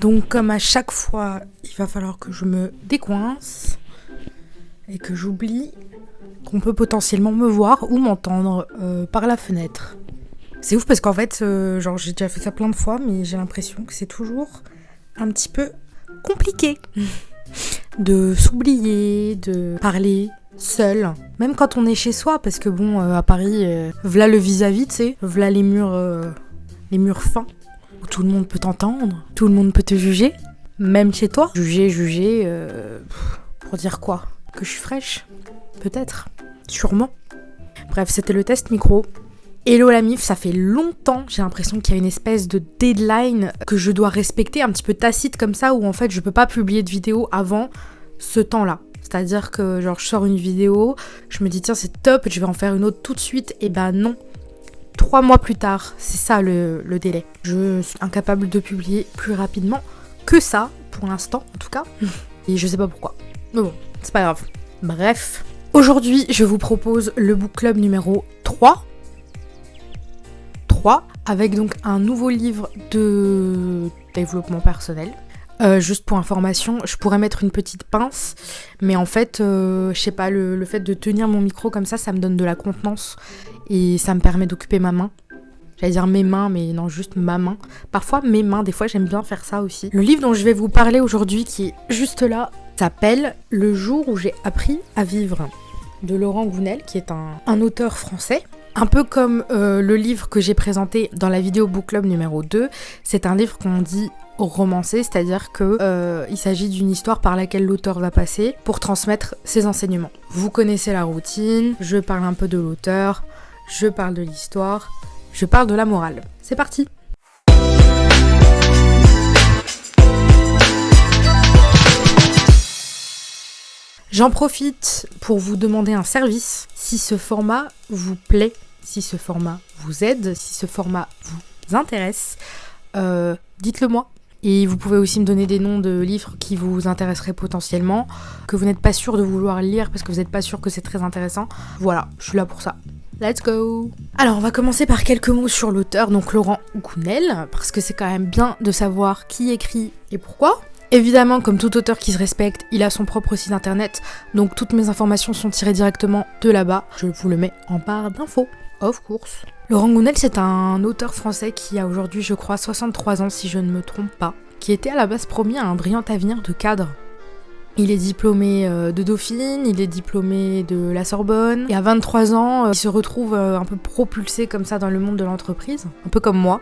Donc comme à chaque fois, il va falloir que je me décoince et que j'oublie qu'on peut potentiellement me voir ou m'entendre par la fenêtre. C'est ouf parce qu'en fait, j'ai déjà fait ça plein de fois, mais j'ai l'impression que c'est toujours un petit peu compliqué de s'oublier, de parler seul, même quand on est chez soi, parce que bon, à Paris, v'là le vis-à-vis, tu sais, v'là les murs fins, où tout le monde peut t'entendre, tout le monde peut te juger, même chez toi. Juger, pour dire quoi ? Que je suis fraîche ? Peut-être, sûrement. Bref, c'était le test micro. Hello la mif, ça fait longtemps, j'ai l'impression qu'il y a une espèce de deadline que je dois respecter, un petit peu tacite comme ça, où en fait je peux pas publier de vidéo avant ce temps-là. C'est-à-dire que je sors une vidéo, je me dis tiens c'est top, je vais en faire une autre tout de suite, et ben non. 3 mois plus tard, c'est ça le délai. Je suis incapable de publier plus rapidement que ça, pour l'instant en tout cas, et je sais pas pourquoi. Mais bon, c'est pas grave. Bref, aujourd'hui je vous propose le book club numéro 3, avec donc un nouveau livre de développement personnel. Juste pour information, je pourrais mettre une petite pince, mais en fait, je sais pas, le fait de tenir mon micro comme ça me donne de la contenance et ça me permet d'occuper ma main. J'allais dire mes mains, mais non, juste ma main. Parfois mes mains, des fois j'aime bien faire ça aussi. Le livre dont je vais vous parler aujourd'hui, qui est juste là, s'appelle « Le jour où j'ai appris à vivre » de Laurent Gounel, qui est un auteur français. Un peu comme le livre que j'ai présenté dans la vidéo Book Club numéro 2, c'est un livre qu'on dit romancé, c'est-à-dire que il s'agit d'une histoire par laquelle l'auteur va passer pour transmettre ses enseignements. Vous connaissez la routine, je parle un peu de l'auteur, je parle de l'histoire, je parle de la morale. C'est parti! J'en profite pour vous demander un service. Si ce format vous plaît, si ce format vous aide, si ce format vous intéresse, dites-le moi. Et vous pouvez aussi me donner des noms de livres qui vous intéresseraient potentiellement, que vous n'êtes pas sûr de vouloir lire parce que vous n'êtes pas sûr que c'est très intéressant. Voilà, je suis là pour ça. Let's go! Alors, on va commencer par quelques mots sur l'auteur, donc Laurent Gounel, parce que c'est quand même bien de savoir qui écrit et pourquoi. Évidemment, comme tout auteur qui se respecte, il a son propre site internet, donc toutes mes informations sont tirées directement de là-bas. Je vous le mets en barre d'infos, of course. Laurent Gounel, c'est un auteur français qui a aujourd'hui, je crois, 63 ans si je ne me trompe pas, qui était à la base promis à un brillant avenir de cadre. Il est diplômé de Dauphine, il est diplômé de la Sorbonne, et à 23 ans, il se retrouve un peu propulsé comme ça dans le monde de l'entreprise, un peu comme moi.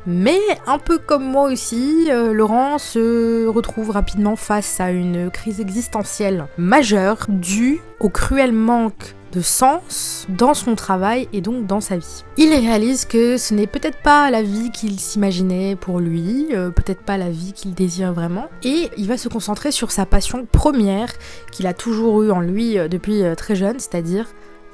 Mais un peu comme moi aussi, Laurent se retrouve rapidement face à une crise existentielle majeure due au cruel manque de sens dans son travail et donc dans sa vie. Il réalise que ce n'est peut-être pas la vie qu'il s'imaginait pour lui, peut-être pas la vie qu'il désire vraiment, et il va se concentrer sur sa passion première qu'il a toujours eue en lui depuis très jeune, c'est-à-dire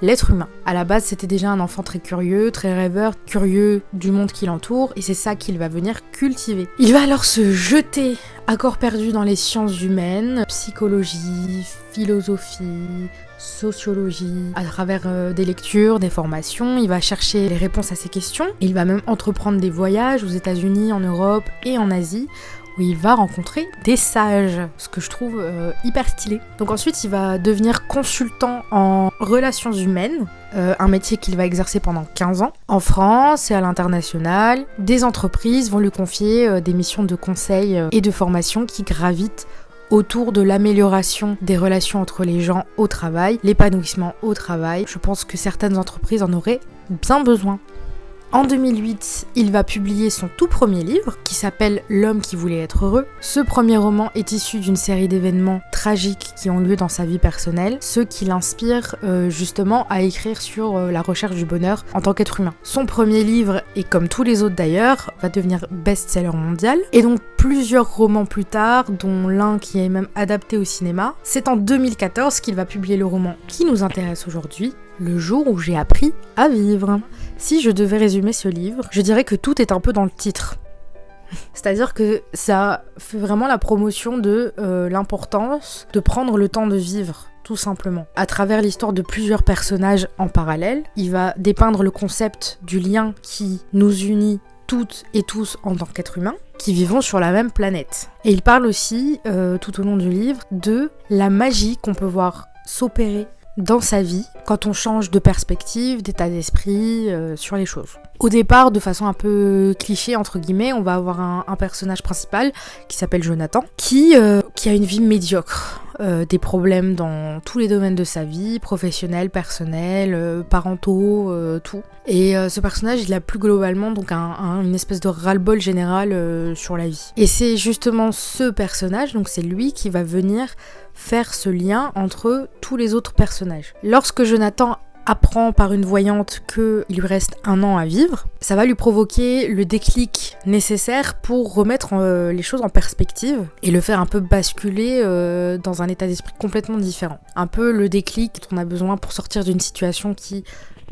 l'être humain. À la base, c'était déjà un enfant très curieux, très rêveur, curieux du monde qui l'entoure, et c'est ça qu'il va venir cultiver. Il va alors se jeter à corps perdu dans les sciences humaines, psychologie, philosophie, sociologie, à travers des lectures, des formations. Il va chercher les réponses à ces questions. Il va même entreprendre des voyages aux États-Unis, en Europe et en Asie, où il va rencontrer des sages, ce que je trouve hyper stylé. Donc ensuite, il va devenir consultant en relations humaines, un métier qu'il va exercer pendant 15 ans. En France et à l'international, des entreprises vont lui confier des missions de conseil et de formation qui gravitent autour de l'amélioration des relations entre les gens au travail, l'épanouissement au travail. Je pense que certaines entreprises en auraient bien besoin. En 2008, il va publier son tout premier livre, qui s'appelle L'homme qui voulait être heureux. Ce premier roman est issu d'une série d'événements tragiques qui ont lieu dans sa vie personnelle, ce qui l'inspire justement à écrire sur la recherche du bonheur en tant qu'être humain. Son premier livre, et comme tous les autres d'ailleurs, va devenir best-seller mondial, et donc plusieurs romans plus tard, dont l'un qui est même adapté au cinéma. C'est en 2014 qu'il va publier le roman qui nous intéresse aujourd'hui, Le jour où j'ai appris à vivre. Si je devais résumer ce livre, je dirais que tout est un peu dans le titre. C'est-à-dire que ça fait vraiment la promotion de l'importance de prendre le temps de vivre, tout simplement. À travers l'histoire de plusieurs personnages en parallèle, il va dépeindre le concept du lien qui nous unit toutes et tous en tant qu'êtres humains qui vivons sur la même planète. Et il parle aussi, tout au long du livre, de la magie qu'on peut voir s'opérer dans sa vie quand on change de perspective, d'état d'esprit sur les choses. Au départ, de façon un peu cliché, entre guillemets, on va avoir un personnage principal qui s'appelle Jonathan, qui a une vie médiocre, des problèmes dans tous les domaines de sa vie, professionnel, personnel, parentaux, tout. Et ce personnage, il a plus globalement donc une espèce de ras-le-bol général sur la vie. Et c'est justement ce personnage, donc c'est lui qui va venir faire ce lien entre tous les autres personnages. Lorsque Jonathan apprend par une voyante qu'il lui reste 1 an à vivre, ça va lui provoquer le déclic nécessaire pour remettre les choses en perspective et le faire un peu basculer dans un état d'esprit complètement différent. Un peu le déclic dont on a besoin pour sortir d'une situation qui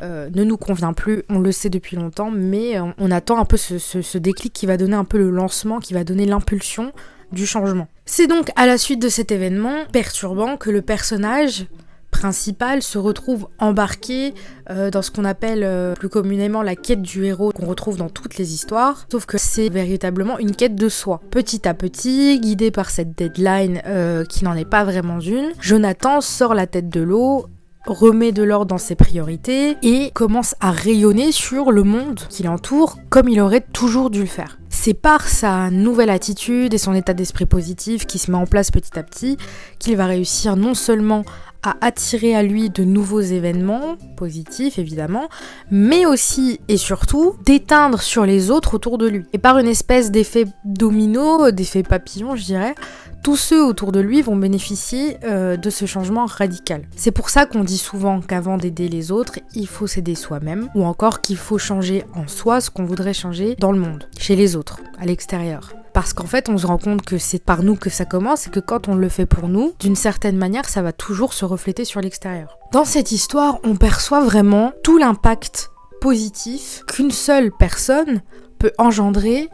ne nous convient plus, on le sait depuis longtemps, mais on attend un peu ce déclic qui va donner un peu le lancement, qui va donner l'impulsion du changement. C'est donc à la suite de cet événement perturbant que le personnage principal se retrouve embarqué dans ce qu'on appelle plus communément la quête du héros qu'on retrouve dans toutes les histoires, sauf que c'est véritablement une quête de soi. Petit à petit, guidé par cette deadline qui n'en est pas vraiment une, Jonathan sort la tête de l'eau, remet de l'ordre dans ses priorités et commence à rayonner sur le monde qui l'entoure comme il aurait toujours dû le faire. C'est par sa nouvelle attitude et son état d'esprit positif qui se met en place petit à petit qu'il va réussir non seulement à attirer à lui de nouveaux événements, positifs évidemment, mais aussi et surtout d'éteindre sur les autres autour de lui. Et par une espèce d'effet domino, d'effet papillon je dirais, tous ceux autour de lui vont bénéficier de ce changement radical. C'est pour ça qu'on dit souvent qu'avant d'aider les autres, il faut s'aider soi-même, ou encore qu'il faut changer en soi ce qu'on voudrait changer dans le monde, chez les autres, à l'extérieur. Parce qu'en fait, on se rend compte que c'est par nous que ça commence et que quand on le fait pour nous, d'une certaine manière, ça va toujours se refléter sur l'extérieur. Dans cette histoire, on perçoit vraiment tout l'impact positif qu'une seule personne peut engendrer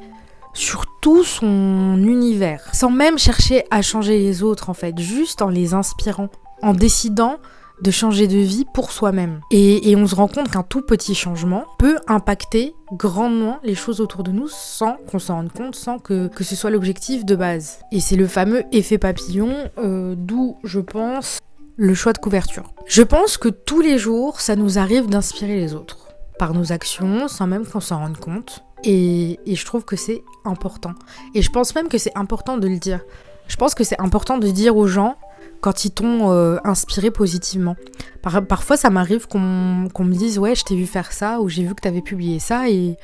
sur tout son univers, sans même chercher à changer les autres en fait, juste en les inspirant, en décidant de changer de vie pour soi-même. Et on se rend compte qu'un tout petit changement peut impacter grandement les choses autour de nous sans qu'on s'en rende compte, sans que ce soit l'objectif de base. Et c'est le fameux effet papillon, d'où je pense le choix de couverture. Je pense que tous les jours, ça nous arrive d'inspirer les autres, par nos actions, sans même qu'on s'en rende compte. Et je trouve que c'est important. Et je pense même que c'est important de le dire. Je pense que c'est important de dire aux gens quand ils t'ont inspiré positivement. Parfois, ça m'arrive qu'on me dise « Ouais, je t'ai vu faire ça » ou « J'ai vu que t'avais publié ça » et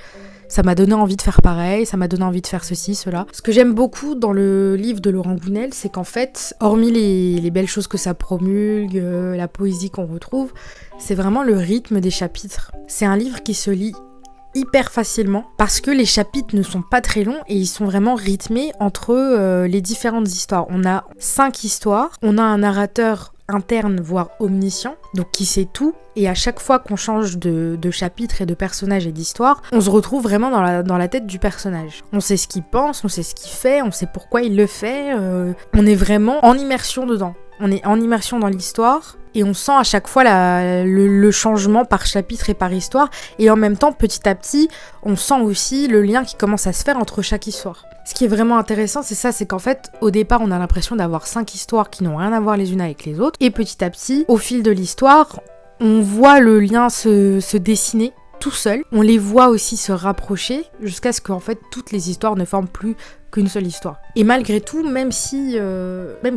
ça m'a donné envie de faire pareil, ça m'a donné envie de faire ceci, cela. Ce que j'aime beaucoup dans le livre de Laurent Gounel, c'est qu'en fait, hormis les belles choses que ça promulgue, la poésie qu'on retrouve, c'est vraiment le rythme des chapitres. C'est un livre qui se lit hyper facilement parce que les chapitres ne sont pas très longs et ils sont vraiment rythmés entre les différentes histoires. On a 5 histoires, on a un narrateur interne voire omniscient, donc qui sait tout, et à chaque fois qu'on change de chapitre et de personnage et d'histoire, on se retrouve vraiment dans la tête du personnage. On sait ce qu'il pense, on sait ce qu'il fait, on sait pourquoi il le fait, on est vraiment en immersion dedans. On est en immersion dans l'histoire et on sent à chaque fois le changement par chapitre et par histoire. Et en même temps, petit à petit, on sent aussi le lien qui commence à se faire entre chaque histoire. Ce qui est vraiment intéressant, c'est ça, c'est qu'en fait, au départ, on a l'impression d'avoir 5 histoires qui n'ont rien à voir les unes avec les autres. Et petit à petit, au fil de l'histoire, on voit le lien se dessiner tout seul. On les voit aussi se rapprocher jusqu'à ce qu'en fait, toutes les histoires ne forment plus qu'une seule histoire. Et malgré tout, même si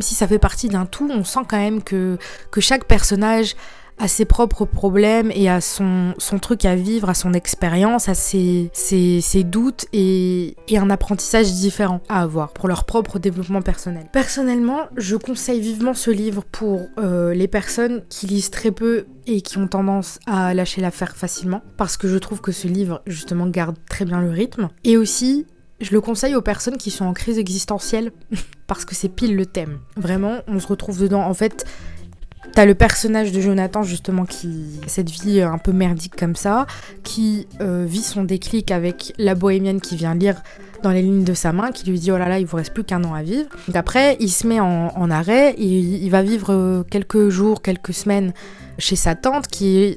ça fait partie d'un tout, on sent quand même que chaque personnage a ses propres problèmes et a son truc à vivre, à son expérience, à ses doutes et un apprentissage différent à avoir pour leur propre développement personnel. Personnellement, je conseille vivement ce livre pour les personnes qui lisent très peu et qui ont tendance à lâcher l'affaire facilement, parce que je trouve que ce livre, justement, garde très bien le rythme. Et aussi, je le conseille aux personnes qui sont en crise existentielle, parce que c'est pile le thème. Vraiment, on se retrouve dedans. En fait, t'as le personnage de Jonathan, justement, qui a cette vie un peu merdique comme ça, qui vit son déclic avec la bohémienne qui vient lire dans les lignes de sa main, qui lui dit « Oh là là, il vous reste plus qu'1 an à vivre ». Donc après, il se met en arrêt, et il va vivre quelques jours, quelques semaines chez sa tante, qui est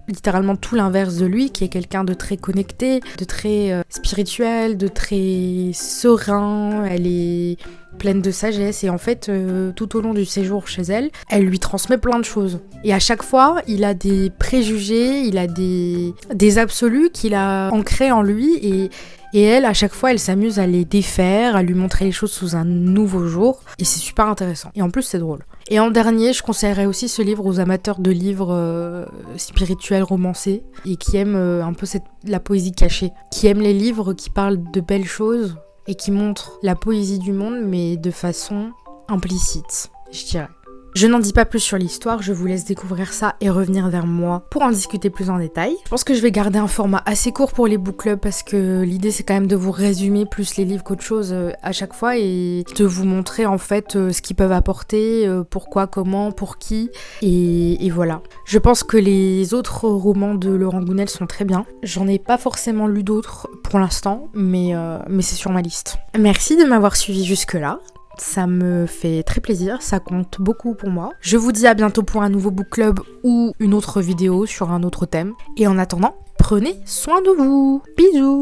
littéralement tout l'inverse de lui, qui est quelqu'un de très connecté, de très spirituel, de très serein. Elle est pleine de sagesse et en fait tout au long du séjour chez elle, elle lui transmet plein de choses. Et à chaque fois, il a des préjugés, il a des absolus qu'il a ancrés en lui et elle, à chaque fois, elle s'amuse à les défaire, à lui montrer les choses sous un nouveau jour et c'est super intéressant. Et en plus, c'est drôle. Et en dernier, je conseillerais aussi ce livre aux amateurs de livres spirituels romancés et qui aiment un peu la poésie cachée, qui aiment les livres qui parlent de belles choses et qui montre la poésie du monde, mais de façon implicite, je dirais. Je n'en dis pas plus sur l'histoire, je vous laisse découvrir ça et revenir vers moi pour en discuter plus en détail. Je pense que je vais garder un format assez court pour les book clubs parce que l'idée c'est quand même de vous résumer plus les livres qu'autre chose à chaque fois et de vous montrer en fait ce qu'ils peuvent apporter, pourquoi, comment, pour qui, et voilà. Je pense que les autres romans de Laurent Gounel sont très bien. J'en ai pas forcément lu d'autres pour l'instant, mais c'est sur ma liste. Merci de m'avoir suivi jusque-là. Ça me fait très plaisir, ça compte beaucoup pour moi. Je vous dis à bientôt pour un nouveau book club ou une autre vidéo sur un autre thème. Et en attendant, prenez soin de vous. Bisous.